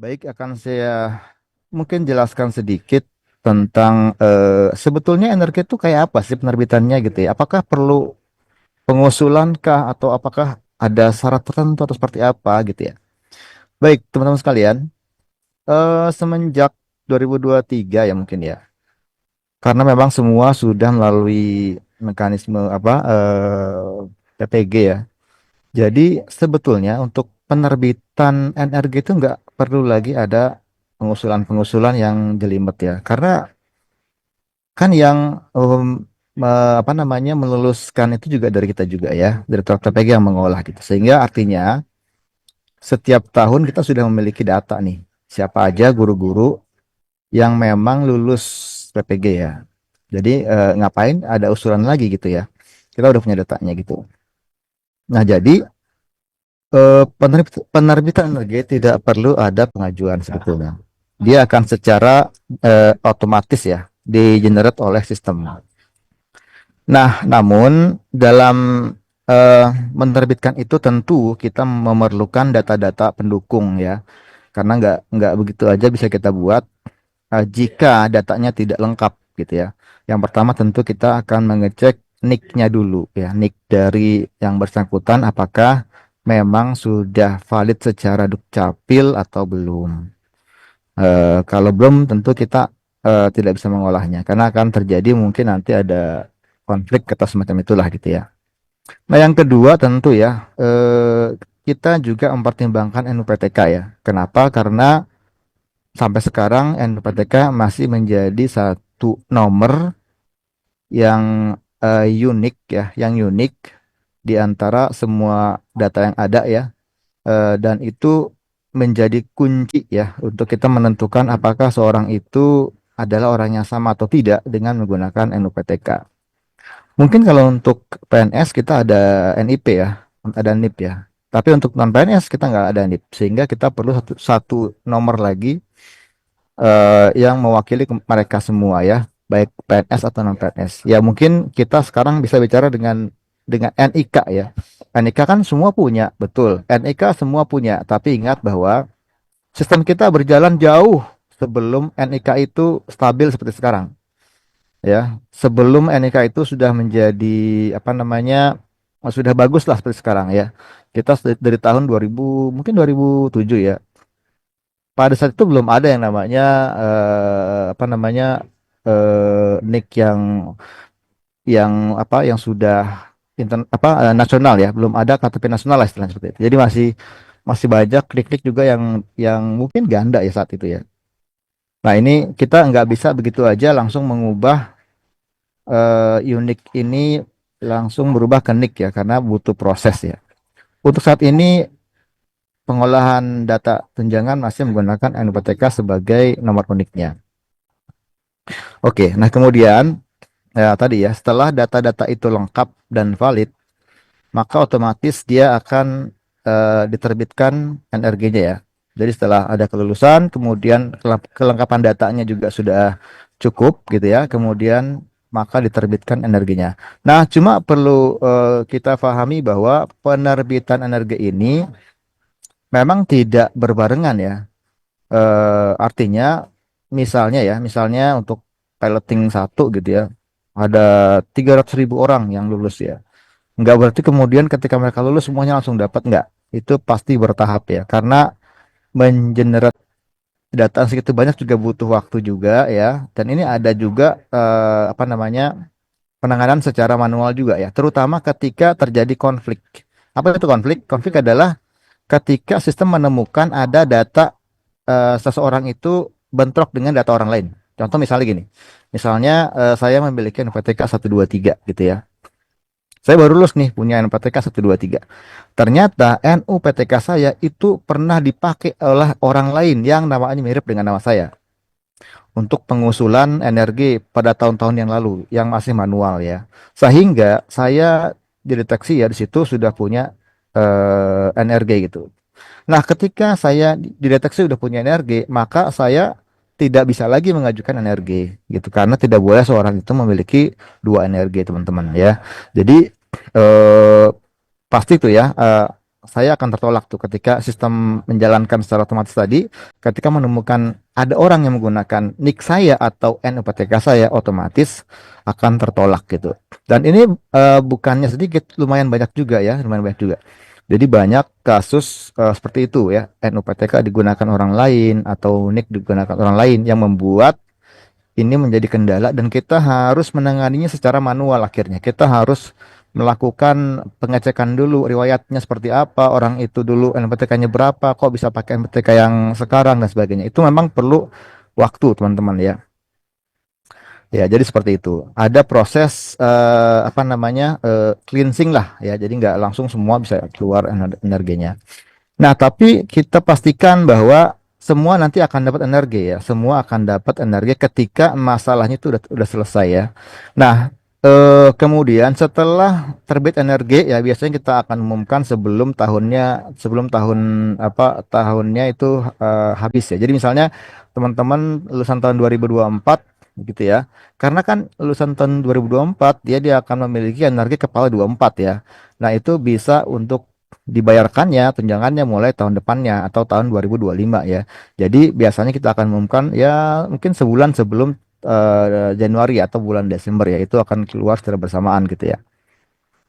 Baik, akan saya mungkin jelaskan sedikit tentang sebetulnya energi itu kayak apa sih penerbitannya gitu ya. Apakah perlu pengusulan kah atau apakah ada syarat tertentu atau seperti apa gitu ya. Baik, teman-teman sekalian, semenjak 2023 ya mungkin ya. Karena memang semua sudah melalui mekanisme apa PPG ya. Jadi sebetulnya untuk penerbitan energi itu nggak perlu lagi ada pengusulan-pengusulan yang jelimet ya. Karena kan yang apa namanya meluluskan itu juga dari kita juga ya, dari TPG yang mengolah gitu. Sehingga artinya setiap tahun kita sudah memiliki data nih, siapa aja guru-guru yang memang lulus PPG ya. Jadi ngapain ada usulan lagi gitu ya. Kita udah punya datanya gitu. Nah, jadi penerbitan energi tidak perlu ada pengajuan sebetulnya. Dia akan secara otomatis ya di-generate oleh sistem. Nah, namun dalam menerbitkan itu tentu kita memerlukan data-data pendukung ya, karena nggak begitu aja bisa kita buat jika datanya tidak lengkap gitu ya. Yang pertama tentu kita akan mengecek NIK-nya dulu ya, NIK dari yang bersangkutan apakah memang sudah valid secara dukcapil atau belum. Kalau belum tentu kita tidak bisa mengolahnya karena akan terjadi mungkin nanti ada konflik atau semacam itulah gitu ya. Nah, yang kedua tentu ya kita juga mempertimbangkan NUPTK ya. Kenapa? Karena sampai sekarang NUPTK masih menjadi satu nomor yang unik ya, yang unik di antara semua data yang ada ya. Dan itu menjadi kunci ya untuk kita menentukan apakah seorang itu adalah orang yang sama atau tidak dengan menggunakan NUPTK. Mungkin kalau untuk PNS kita ada NIP ya, ada NIP ya. Tapi untuk non PNS kita nggak ada NIP, sehingga kita perlu satu nomor lagi yang mewakili mereka semua ya, baik PNS atau non PNS. Ya mungkin kita sekarang bisa bicara dengan NIK ya. NIK kan semua punya, betul. NIK semua punya, tapi ingat bahwa sistem kita berjalan jauh sebelum NIK itu stabil seperti sekarang. Ya, sebelum NIK itu sudah menjadi apa namanya sudah bagus lah seperti sekarang ya. Kita dari tahun 2000 mungkin 2007 ya. Pada saat itu belum ada yang namanya apa namanya NIK yang apa yang sudah nasional ya, belum ada KTP nasional lah istilahnya seperti itu. Jadi masih masih banyak klik-klik juga yang mungkin ganda ya saat itu ya. Nah, ini kita nggak bisa begitu aja langsung mengubah unik ini langsung berubah ke NIK ya karena butuh proses ya. Untuk saat ini pengolahan data tunjangan masih menggunakan NUPTK sebagai nomor uniknya. Oke, nah kemudian ya tadi ya setelah data-data itu lengkap dan valid, maka otomatis dia akan diterbitkan NRG-nya ya. Jadi setelah ada kelulusan, kemudian kelengkapan datanya juga sudah cukup gitu ya, kemudian maka diterbitkan energinya. Nah, cuma perlu kita pahami bahwa penerbitan energi ini memang tidak berbarengan ya. Artinya misalnya untuk piloting satu gitu ya, ada 300.000 orang yang lulus ya. Nggak berarti kemudian ketika mereka lulus semuanya langsung dapat, nggak. Itu pasti bertahap ya. Karena mengenerate data segitu banyak juga butuh waktu juga ya. Dan ini ada juga apa namanya penanganan secara manual juga ya. Terutama ketika terjadi konflik. Apa itu konflik? Konflik adalah ketika sistem menemukan ada data seseorang itu bentrok dengan data orang lain. Contoh misalnya gini. Misalnya saya memiliki NPTK 123 gitu ya. Saya baru lulus nih punya NPTK 123. Ternyata NUPTK saya itu pernah dipakai oleh orang lain yang namanya mirip dengan nama saya untuk pengusulan energi pada tahun-tahun yang lalu yang masih manual ya. Sehingga saya dideteksi ya di situ sudah punya energi gitu. Nah, ketika saya dideteksi sudah punya energi, maka saya tidak bisa lagi mengajukan energi gitu karena tidak boleh seorang itu memiliki dua energi teman-teman ya. Jadi eh, pasti itu ya saya akan tertolak tuh ketika sistem menjalankan secara otomatis tadi, ketika menemukan ada orang yang menggunakan nick saya atau NUPTK saya, otomatis akan tertolak gitu. Dan ini bukannya sedikit, lumayan banyak juga ya, lumayan banyak juga. Jadi banyak kasus seperti itu ya, NUPTK digunakan orang lain atau nick digunakan orang lain yang membuat ini menjadi kendala dan kita harus menanganinya secara manual akhirnya. Kita harus melakukan pengecekan dulu riwayatnya seperti apa, orang itu dulu NPTK-nya berapa, kok bisa pakai NPTK yang sekarang dan sebagainya. Itu memang perlu waktu, teman-teman ya. Ya, jadi seperti itu. Ada proses apa namanya cleansing lah ya. Jadi nggak langsung semua bisa keluar energinya. Nah, tapi kita pastikan bahwa semua nanti akan dapat energi ya. Semua akan dapat energi ketika masalahnya itu udah selesai ya. Nah, kemudian setelah terbit energi ya biasanya kita akan umumkan sebelum tahun apa tahunnya itu habis ya. Jadi misalnya teman-teman lulusan tahun 2024 gitu ya. Karena kan lulusan tahun 2024 dia akan memiliki energi kepala 24 ya. Nah, itu bisa untuk dibayarkannya tunjangannya mulai tahun depannya atau tahun 2025 ya. Jadi biasanya kita akan umumkan ya mungkin sebulan sebelum Januari atau bulan Desember ya itu akan keluar secara bersamaan gitu ya.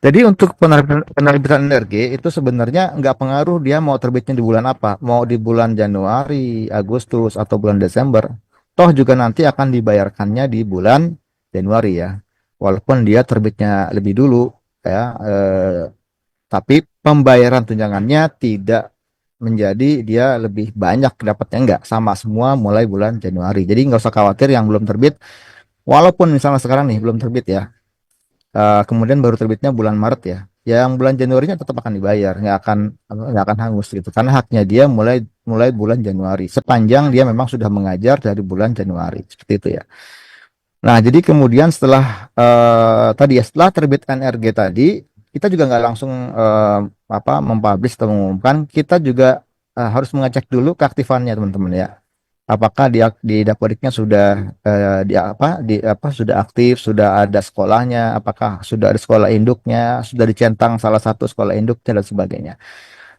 Jadi untuk penerbitan energi itu sebenarnya nggak pengaruh dia mau terbitnya di bulan apa, mau di bulan Januari, Agustus atau bulan Desember. Toh juga nanti akan dibayarkannya di bulan Januari ya. Walaupun dia terbitnya lebih dulu ya, tapi pembayaran tunjangannya tidak menjadi dia lebih banyak dapatnya enggak sama semua mulai bulan Januari. Jadi nggak usah khawatir yang belum terbit, walaupun misalnya sekarang nih belum terbit ya, kemudian baru terbitnya bulan Maret ya, yang bulan Januarinya tetap akan dibayar, nggak akan hangus gitu, karena haknya dia mulai mulai bulan Januari, sepanjang dia memang sudah mengajar dari bulan Januari seperti itu ya. Nah, jadi kemudian setelah tadi ya, setelah terbit NRG tadi, kita juga nggak langsung apa mempublish atau mengumumkan, kita juga harus mengecek dulu keaktifannya teman-teman ya. Apakah di Dapodiknya sudah sudah aktif, sudah ada sekolahnya, apakah sudah ada sekolah induknya, sudah dicentang salah satu sekolah induknya dan sebagainya.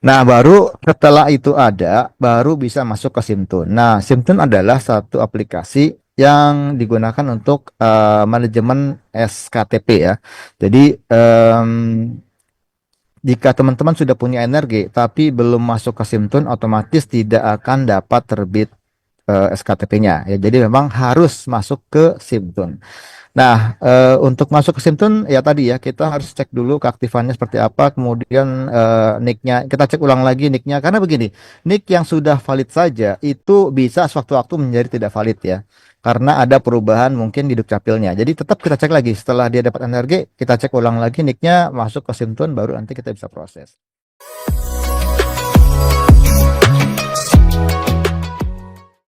Nah, baru setelah itu ada, baru bisa masuk ke Simtun. Nah, Simtun adalah satu aplikasi yang digunakan untuk manajemen SKTP ya. Jadi, jika teman-teman sudah punya energi, tapi belum masuk ke Simtun, otomatis tidak akan dapat terbit SKTP-nya. Ya, jadi memang harus masuk ke Simtun. Nah, untuk masuk ke Simtun ya tadi ya kita harus cek dulu keaktifannya seperti apa, kemudian nicknya kita cek ulang lagi nicknya karena begini, nick yang sudah valid saja itu bisa sewaktu-waktu menjadi tidak valid ya, karena ada perubahan mungkin di dukcapilnya. Jadi tetap kita cek lagi setelah dia dapat energi, kita cek ulang lagi nicknya masuk ke Simtun baru nanti kita bisa proses.